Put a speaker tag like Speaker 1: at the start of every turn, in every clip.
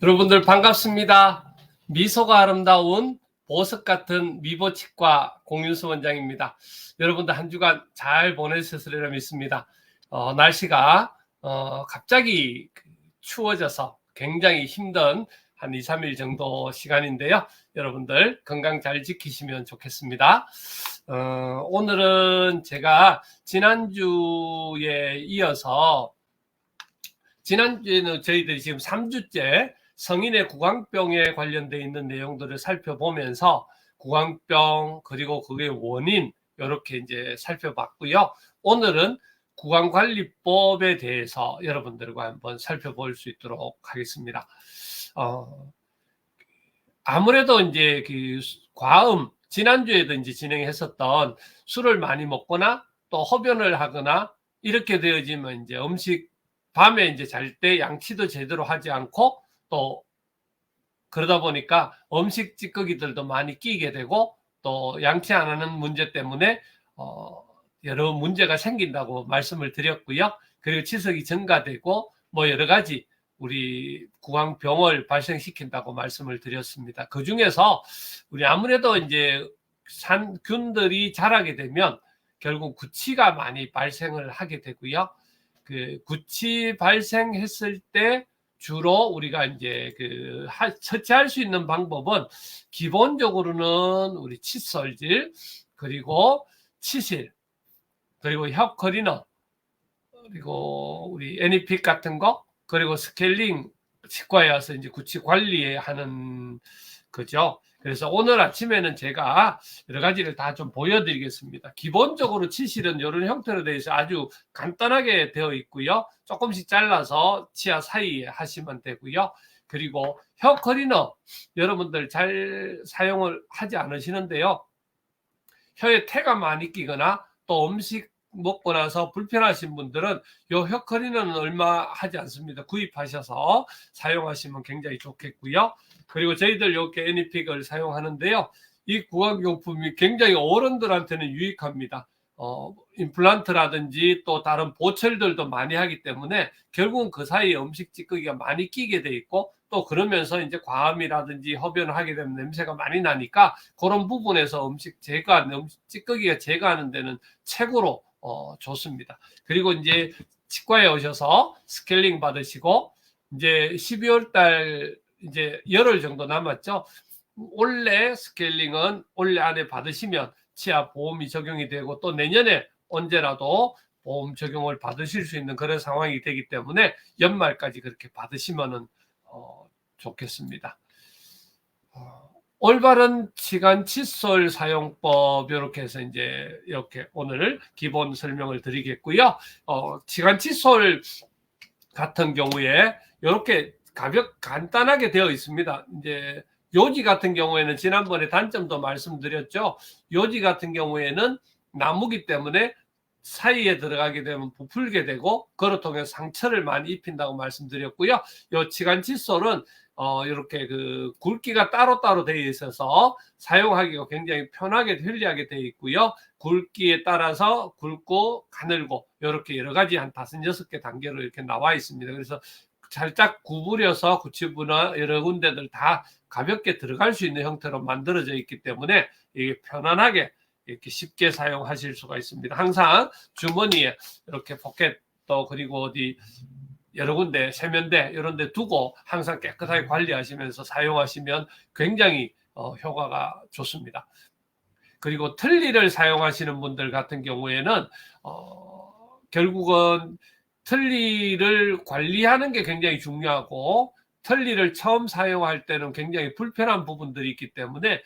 Speaker 1: 여러분들 반갑습니다. 미소가 아름다운 보석 같은 미보치과 공윤수 원장입니다. 여러분들 한 주간 잘 보내셨으리라 믿습니다. 날씨가 갑자기 추워져서 굉장히 힘든 한 2, 3일 정도 시간인데요. 여러분들 건강 잘 지키시면 좋겠습니다. 오늘은 제가 지난주에 이어서 지난주에는 저희들이 지금 3주째 성인의 구강병에 관련되어 있는 내용들을 살펴보면서 구강병 그리고 그게 원인 이렇게 이제 살펴봤고요. 오늘은 구강관리법에 대해서 여러분들과 한번 살펴볼 수 있도록 하겠습니다. 아무래도 이제 그 과음 지난주에도 이제 진행했었던 술을 많이 먹거나 또 흡연을 하거나 이렇게 되어지면 이제 음식 밤에 이제 잘 때 양치도 제대로 하지 않고 또 그러다 보니까 음식 찌꺼기들도 많이 끼게 되고 또 양치 안 하는 문제 때문에 여러 문제가 생긴다고 말씀을 드렸고요. 그리고 치석이 증가되고 뭐 여러 가지 우리 구강병을 발생시킨다고 말씀을 드렸습니다. 그 중에서 우리 아무래도 이제 산균들이 자라게 되면 결국 구취가 많이 발생을 하게 되고요. 그 구취 발생했을 때 주로 우리가 이제 처치할 수 있는 방법은 기본적으로는 우리 칫솔질 그리고 치실 그리고 혀 클리너 그리고 우리 애니픽 같은 거 그리고 스케일링 치과에 와서 이제 구취 관리하는 거죠. 그래서 오늘 아침에는 제가 여러 가지를 다 좀 보여드리겠습니다. 기본적으로 치실은 이런 형태로 되어 있어서 아주 간단하게 되어 있고요. 조금씩 잘라서 치아 사이에 하시면 되고요. 그리고 혀 클리너 여러분들 잘 사용을 하지 않으시는데요. 혀에 태가 많이 끼거나 또 음식 먹고 나서 불편하신 분들은 요 혀 클리너는 얼마 하지 않습니다. 구입하셔서 사용하시면 굉장히 좋겠고요. 그리고 저희들 이렇게 애니픽을 사용하는데요. 이 구강용품이 굉장히 어른들한테는 유익합니다. 임플란트라든지 또 다른 보철들도 많이 하기 때문에 결국은 그 사이에 음식 찌꺼기가 많이 끼게 돼 있고 또 그러면서 이제 과음이라든지 흡연을 하게 되면 냄새가 많이 나니까 그런 부분에서 음식 찌꺼기가 제거하는 데는 최고로 좋습니다. 그리고 이제 치과에 오셔서 스케일링 받으시고 이제 12월 달 이제 열흘 정도 남았죠. 올해 스케일링은 올해 안에 받으시면 치아 보험이 적용이 되고 또 내년에 언제라도 보험 적용을 받으실 수 있는 그런 상황이 되기 때문에 연말까지 그렇게 받으시면은 좋겠습니다. 올바른 치간 칫솔 사용법 이렇게 해서 이제 이렇게 오늘 기본 설명을 드리겠고요. 치간 칫솔 같은 경우에 이렇게 간단하게 되어 있습니다. 이제 요지 같은 경우에는 지난번에 단점도 말씀드렸죠. 요지 같은 경우에는 나무기 때문에 사이에 들어가게 되면 부풀게 되고 그로 통해 상처를 많이 입힌다고 말씀드렸고요. 요 치간 칫솔은 이렇게 그 굵기가 따로따로 되어 있어서 사용하기가 굉장히 편하게 편리하게 되어 있고요. 굵기에 따라서 굵고 가늘고 이렇게 여러 가지 한 5, 6개 단계로 이렇게 나와 있습니다. 그래서 살짝 구부려서 구치부나 여러 군데들 다 가볍게 들어갈 수 있는 형태로 만들어져 있기 때문에 이게 편안하게 이렇게 쉽게 사용하실 수가 있습니다. 항상 주머니에 이렇게 포켓도 그리고 어디 여러 군데 세면대 이런 데 두고 항상 깨끗하게 관리하시면서 사용하시면 굉장히 효과가 좋습니다. 그리고 틀니를 사용하시는 분들 같은 경우에는 결국은 틀니를 관리하는 게 굉장히 중요하고 틀니를 처음 사용할 때는 굉장히 불편한 부분들이 있기 때문에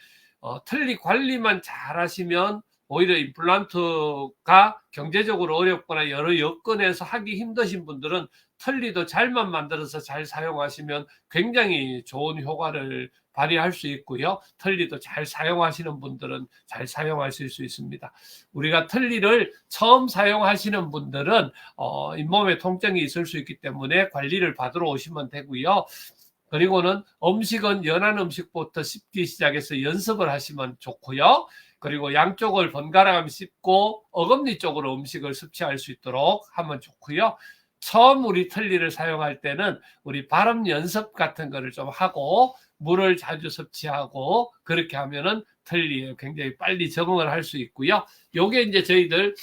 Speaker 1: 틀니 관리만 잘 하시면 오히려 임플란트가 경제적으로 어렵거나 여러 여건에서 하기 힘드신 분들은 틀니도 잘만 만들어서 잘 사용하시면 굉장히 좋은 효과를 발휘할 수 있고요. 틀니도 잘 사용하시는 분들은 잘 사용하실 수 있습니다. 우리가 틀니를 처음 사용하시는 분들은 잇몸에 통증이 있을 수 있기 때문에 관리를 받으러 오시면 되고요. 그리고는 음식은 연한 음식부터 씹기 시작해서 연습을 하시면 좋고요. 그리고 양쪽을 번갈아가며 씹고 어금니 쪽으로 음식을 섭취할 수 있도록 하면 좋고요. 처음 우리 틀니를 사용할 때는 우리 발음 연습 같은 거를 좀 하고 물을 자주 섭취하고 그렇게 하면은 틀니에 굉장히 빨리 적응을 할 수 있고요. 요게 이제 저희들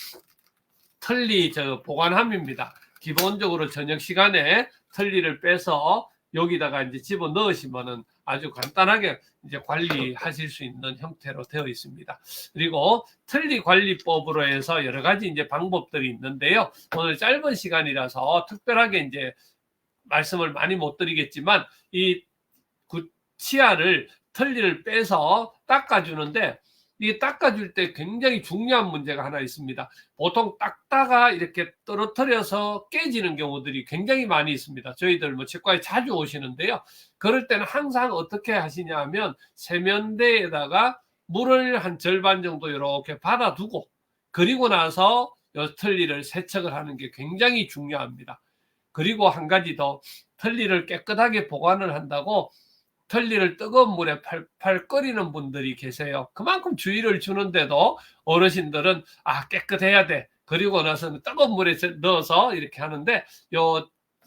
Speaker 1: 틀니 보관함입니다. 기본적으로 저녁 시간에 틀니를 빼서 여기다가 이제 집어 넣으시면은 아주 간단하게 이제 관리하실 수 있는 형태로 되어 있습니다. 그리고 틀니 관리법으로 해서 여러 가지 이제 방법들이 있는데요. 오늘 짧은 시간이라서 특별하게 이제 말씀을 많이 못 드리겠지만 이 치아를 틀니를 빼서 닦아주는데 이 닦아줄 때 굉장히 중요한 문제가 하나 있습니다. 보통 닦다가 이렇게 떨어뜨려서 깨지는 경우들이 굉장히 많이 있습니다. 저희들 뭐 치과에 자주 오시는데요. 그럴 때는 항상 어떻게 하시냐 하면 세면대에다가 물을 한 절반 정도 이렇게 받아두고 그리고 나서 이 틀니를 세척을 하는 게 굉장히 중요합니다. 그리고 한 가지 더, 틀니를 깨끗하게 보관을 한다고 틀니를 뜨거운 물에 팔팔 끓이는 분들이 계세요. 그만큼 주의를 주는데도 어르신들은 깨끗해야 돼. 그리고 나서는 뜨거운 물에 넣어서 이렇게 하는데 요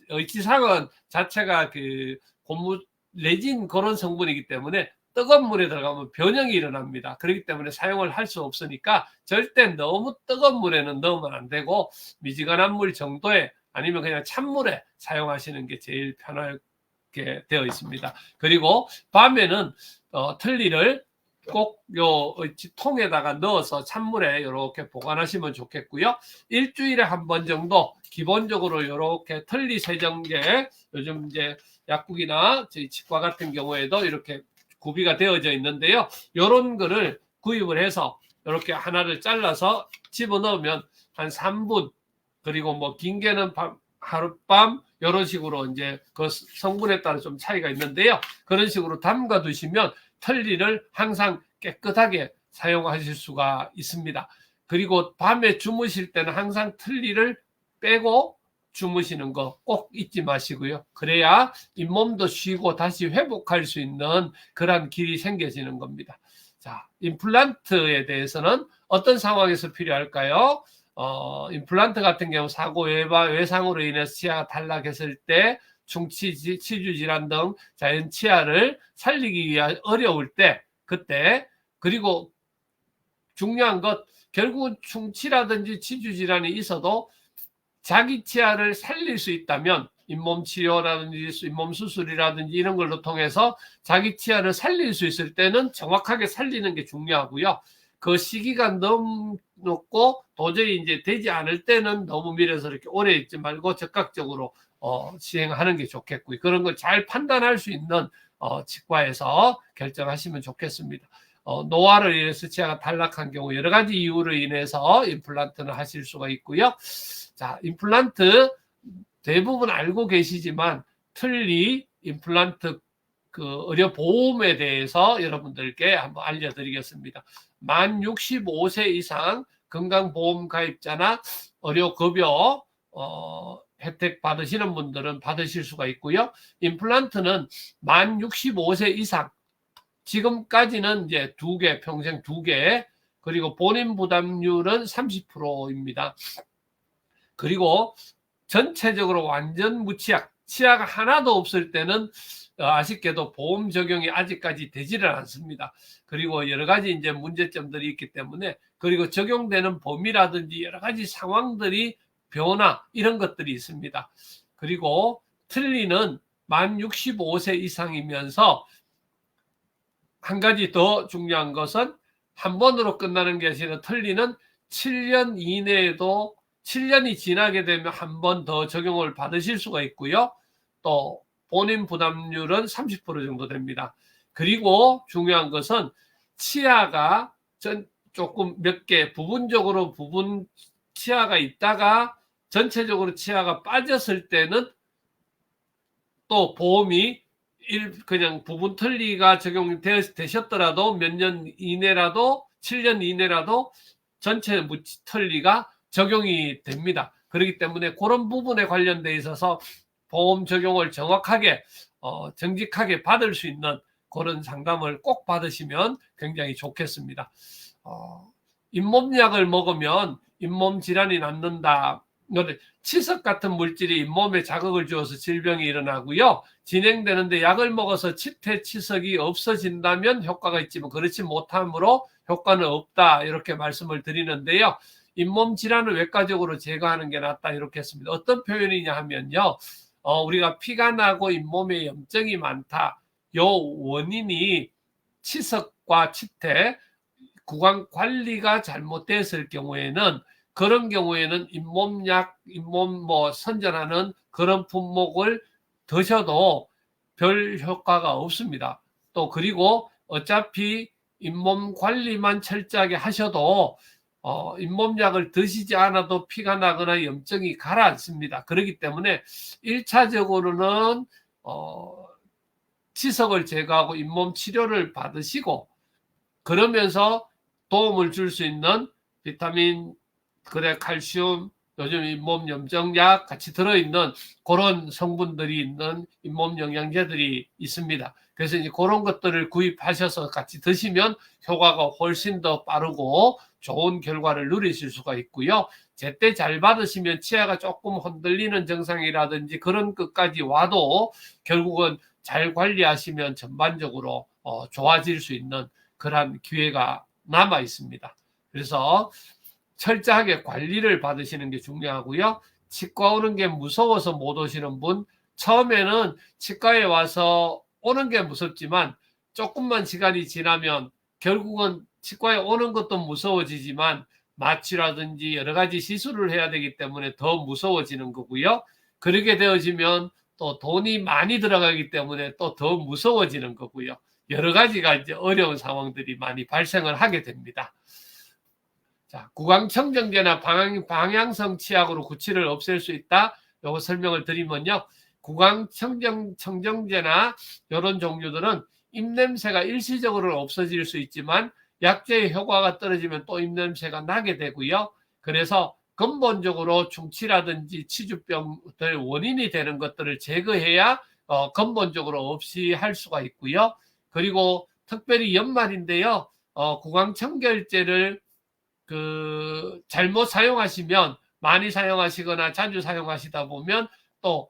Speaker 1: 의치상은 자체가 그 고무 레진 그런 성분이기 때문에 뜨거운 물에 들어가면 변형이 일어납니다. 그렇기 때문에 사용을 할 수 없으니까 절대 너무 뜨거운 물에는 넣으면 안 되고 미지근한 물 정도에 아니면 그냥 찬물에 사용하시는 게 제일 편할 되어 있습니다. 그리고 밤에는 틀니를 꼭 요 통에다가 넣어서 찬물에 이렇게 보관하시면 좋겠고요. 일주일에 한 번 정도 기본적으로 이렇게 틀니 세정제, 요즘 이제 약국이나 저희 치과 같은 경우에도 이렇게 구비가 되어져 있는데요. 이런 거를 구입을 해서 이렇게 하나를 잘라서 집어넣으면 한 3분, 그리고 뭐 긴 게는 하룻밤 이런 식으로 이제 그 성분에 따라 좀 차이가 있는데요. 그런 식으로 담가 두시면 틀니를 항상 깨끗하게 사용하실 수가 있습니다. 그리고 밤에 주무실 때는 항상 틀니를 빼고 주무시는 거 꼭 잊지 마시고요. 그래야 잇몸도 쉬고 다시 회복할 수 있는 그런 길이 생겨지는 겁니다. 자, 임플란트에 대해서는 어떤 상황에서 필요할까요? 임플란트 같은 경우 사고 외상으로 인해서 치아가 탈락했을 때 충치, 치주 질환 등 자연 치아를 살리기 위해 어려울 때 그때, 그리고 중요한 것, 결국은 충치라든지 치주 질환이 있어도 자기 치아를 살릴 수 있다면 잇몸 치료라든지 잇몸 수술이라든지 이런 걸로 통해서 자기 치아를 살릴 수 있을 때는 정확하게 살리는 게 중요하고요. 그 시기가 너무 높고 도저히 이제 되지 않을 때는 너무 미뤄서 이렇게 오래 있지 말고 적극적으로 시행하는 게 좋겠고요. 그런 걸 잘 판단할 수 있는 치과에서 결정하시면 좋겠습니다. 노화를 인해서 치아가 탈락한 경우 여러 가지 이유로 인해서 임플란트는 하실 수가 있고요. 자, 임플란트 대부분 알고 계시지만 틀니 임플란트 그 의료 보험에 대해서 여러분들께 한번 알려드리겠습니다. 만 65세 이상 건강보험 가입자나 의료급여 혜택 받으시는 분들은 받으실 수가 있고요. 임플란트는 만 65세 이상, 지금까지는 이제 2개, 평생 2개, 그리고 본인 부담률은 30%입니다. 그리고 전체적으로 완전 무치약, 치아가 하나도 없을 때는 아쉽게도 보험 적용이 아직까지 되지를 않습니다. 그리고 여러 가지 이제 문제점들이 있기 때문에, 그리고 적용되는 범위라든지 여러 가지 상황들이 변화 이런 것들이 있습니다. 그리고 틀니는 만 65세 이상이면서 한 가지 더 중요한 것은 한 번으로 끝나는 게 아니라 틀니는 7년 이내에도 7년이 지나게 되면 한 번 더 적용을 받으실 수가 있고요. 또 본인 부담률은 30% 정도 됩니다. 그리고 중요한 것은 치아가 조금 몇 개 부분적으로 치아가 있다가 전체적으로 치아가 빠졌을 때는 또 보험이 그냥 부분 틀니가 적용되셨더라도 몇 년 이내라도 7년 이내라도 전체 틀니가 적용이 됩니다. 그렇기 때문에 그런 부분에 관련돼 있어서 보험 적용을 정확하게 정직하게 받을 수 있는 그런 상담을 꼭 받으시면 굉장히 좋겠습니다. 잇몸약을 먹으면 잇몸 질환이 낫는다. 치석 같은 물질이 잇몸에 자극을 주어서 질병이 일어나고요. 진행되는데 약을 먹어서 치태 치석이 없어진다면 효과가 있지만 그렇지 못하므로 효과는 없다, 이렇게 말씀을 드리는데요. 잇몸 질환을 외과적으로 제거하는 게 낫다, 이렇게 했습니다. 어떤 표현이냐 하면요, 우리가 피가 나고 잇몸에 염증이 많다, 요 원인이 치석과 치태, 구강 관리가 잘못됐을 경우에는, 그런 경우에는 잇몸약, 잇몸 선전하는 그런 품목을 드셔도 별 효과가 없습니다. 또 그리고 어차피 잇몸 관리만 철저하게 하셔도 잇몸약을 드시지 않아도 피가 나거나 염증이 가라앉습니다. 그렇기 때문에 1차적으로는 치석을 제거하고 잇몸 치료를 받으시고, 그러면서 도움을 줄 수 있는 비타민, 칼슘, 요즘 잇몸 염증약 같이 들어있는 그런 성분들이 있는 잇몸 영양제들이 있습니다. 그래서 이제 그런 것들을 구입하셔서 같이 드시면 효과가 훨씬 더 빠르고 좋은 결과를 누리실 수가 있고요. 제때 잘 받으시면 치아가 조금 흔들리는 증상이라든지 그런 것까지 와도 결국은 잘 관리하시면 전반적으로 좋아질 수 있는 그런 기회가 남아 있습니다. 그래서 철저하게 관리를 받으시는 게 중요하고요. 치과 오는 게 무서워서 못 오시는 분, 처음에는 치과에 와서 오는 게 무섭지만 조금만 시간이 지나면 결국은 치과에 오는 것도 무서워지지만 마취라든지 여러 가지 시술을 해야 되기 때문에 더 무서워지는 거고요. 그렇게 되어지면 또 돈이 많이 들어가기 때문에 또 더 무서워지는 거고요. 여러 가지가 이제 어려운 상황들이 많이 발생을 하게 됩니다. 자, 구강청정제나 방향성 치약으로 구취를 없앨 수 있다. 요거 설명을 드리면요. 구강청정제나 이런 종류들은 입냄새가 일시적으로는 없어질 수 있지만 약제의 효과가 떨어지면 또 입냄새가 나게 되고요. 그래서 근본적으로 충치라든지 치주병들 원인이 되는 것들을 제거해야 근본적으로 없이 할 수가 있고요. 그리고 특별히 연말인데요. 구강청결제를 잘못 사용하시면, 많이 사용하시거나 자주 사용하시다 보면 또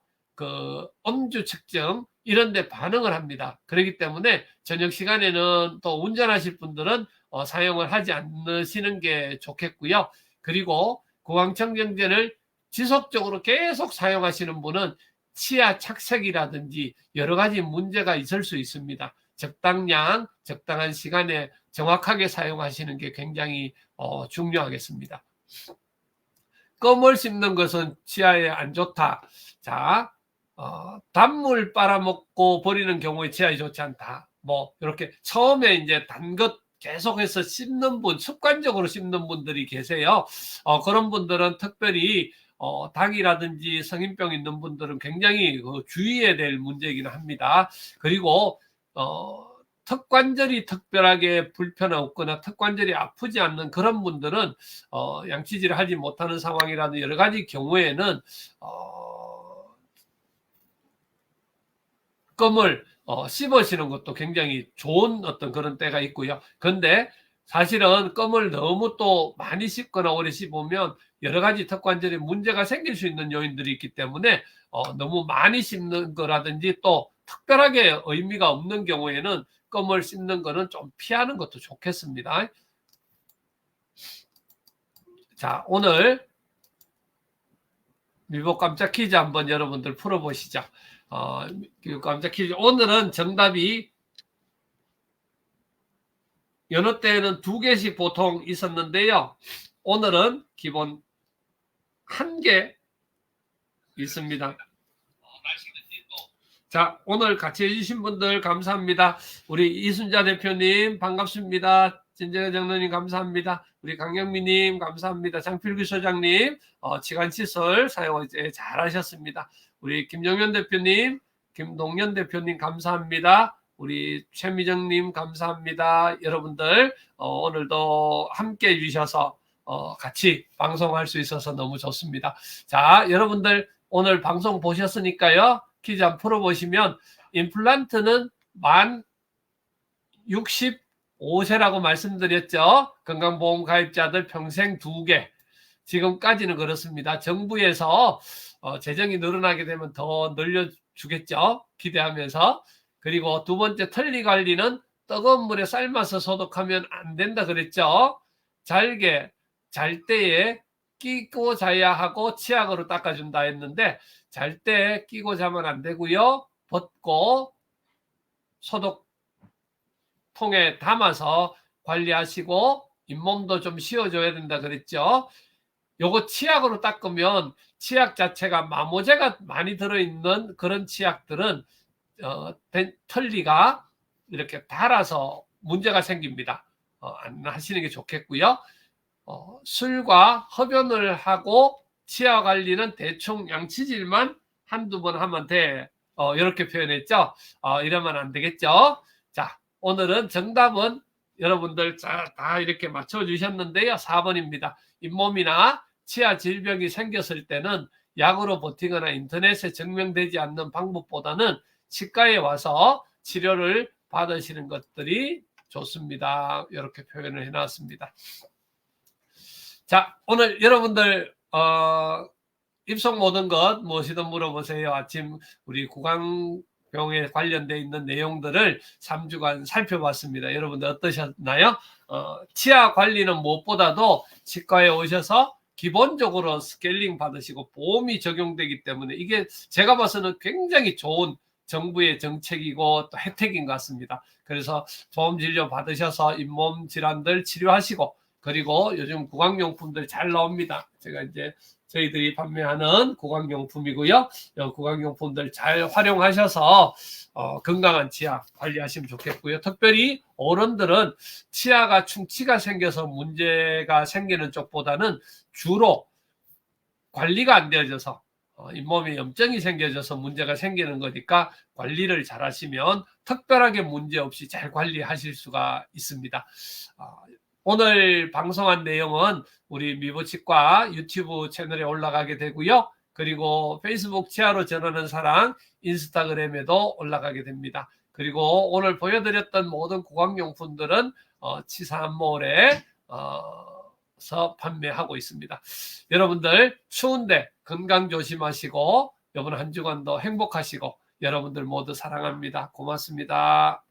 Speaker 1: 음주 측정 이런 데 반응을 합니다. 그렇기 때문에 저녁 시간에는 또 운전하실 분들은 사용을 하지 않으시는 게 좋겠고요. 그리고 구강청정제를 지속적으로 계속 사용하시는 분은 치아 착색이라든지 여러 가지 문제가 있을 수 있습니다. 적당량, 적당한 시간에 정확하게 사용하시는 게 굉장히 중요하겠습니다. 껌을 씹는 것은 치아에 안 좋다. 자, 단물 빨아먹고 버리는 경우에 치아에 좋지 않다. 이렇게 처음에 이제 단 것 계속해서 씹는 분, 습관적으로 씹는 분들이 계세요. 그런 분들은 특별히 당이라든지 성인병 있는 분들은 굉장히 주의해야 될 문제이긴 합니다. 그리고 턱관절이 특별하게 불편 없거나 턱관절이 아프지 않는 그런 분들은 양치질을 하지 못하는 상황이라든 여러 가지 경우에는 껌을 씹으시는 것도 굉장히 좋은 어떤 그런 때가 있고요. 근데 사실은 껌을 너무 또 많이 씹거나 오래 씹으면 여러 가지 턱관절에 문제가 생길 수 있는 요인들이 있기 때문에 너무 많이 씹는 거라든지 또 특별하게 의미가 없는 경우에는 껌을 씹는 거는 좀 피하는 것도 좋겠습니다. 자, 오늘 미복 깜짝 퀴즈 한번 여러분들 풀어보시죠. 깜짝 퀴즈. 오늘은 정답이 여느 때는 2개씩 보통 있었는데요. 오늘은 기본 1개 있습니다. 자, 오늘 같이 해주신 분들 감사합니다. 우리 이순자 대표님 반갑습니다. 진재현 장로님 감사합니다. 우리 강영미님 감사합니다. 장필규 소장님 치간시설 사용 이제 잘하셨습니다. 우리 김정현 대표님, 김동현 대표님 감사합니다. 우리 최미정님 감사합니다. 여러분들 오늘도 함께 해주셔서 같이 방송할 수 있어서 너무 좋습니다. 자, 여러분들 오늘 방송 보셨으니까요. 퀴즈 한번 풀어보시면 임플란트는 만 65세라고 말씀드렸죠. 건강보험 가입자들 평생 2개. 지금까지는 그렇습니다. 정부에서 재정이 늘어나게 되면 더 늘려주겠죠. 기대하면서. 그리고 두 번째, 털리 관리는 뜨거운 물에 삶아서 소독하면 안 된다 그랬죠. 잘게 잘 때에 끼고 자야 하고 치약으로 닦아준다 했는데, 잘 때 끼고 자면 안 되고요. 벗고 소독통에 담아서 관리하시고 잇몸도 좀 씌워줘야 된다 그랬죠. 요거 치약으로 닦으면 치약 자체가 마모제가 많이 들어있는 그런 치약들은 털리가 이렇게 닳아서 문제가 생깁니다. 안 하시는 게 좋겠고요. 술과 흡연을 하고 치아 관리는 대충 양치질만 한두 번 하면 돼. 이렇게 표현했죠. 이러면 안 되겠죠. 자, 오늘은 정답은 여러분들 다 이렇게 맞춰주셨는데요. 4번입니다. 잇몸이나 치아 질병이 생겼을 때는 약으로 버티거나 인터넷에 증명되지 않는 방법보다는 치과에 와서 치료를 받으시는 것들이 좋습니다. 이렇게 표현을 해놨습니다. 자, 오늘 여러분들 입속 모든 것 무엇이든 물어보세요. 아침 우리 구강병에 관련되어 있는 내용들을 3주간 살펴봤습니다. 여러분들 어떠셨나요? 치아 관리는 무엇보다도 치과에 오셔서 기본적으로 스케일링 받으시고 보험이 적용되기 때문에 이게 제가 봐서는 굉장히 좋은 정부의 정책이고 또 혜택인 것 같습니다. 그래서 보험 진료 받으셔서 잇몸 질환들 치료하시고, 그리고 요즘 구강용품들 잘 나옵니다. 제가 이제 저희들이 판매하는 구강용품이고요. 구강용품들 잘 활용하셔서 건강한 치아 관리하시면 좋겠고요. 특별히 어른들은 치아가 충치가 생겨서 문제가 생기는 쪽보다는 주로 관리가 안 되어져서 잇몸에 염증이 생겨져서 문제가 생기는 거니까 관리를 잘 하시면 특별하게 문제 없이 잘 관리하실 수가 있습니다. 오늘 방송한 내용은 우리 미보치과 유튜브 채널에 올라가게 되고요. 그리고 페이스북 치아로 전하는 사랑 인스타그램에도 올라가게 됩니다. 그리고 오늘 보여드렸던 모든 구강용품들은 치사한몰에 서 판매하고 있습니다. 여러분들 추운데 건강 조심하시고 이번 한 주간도 행복하시고 여러분들 모두 사랑합니다. 고맙습니다.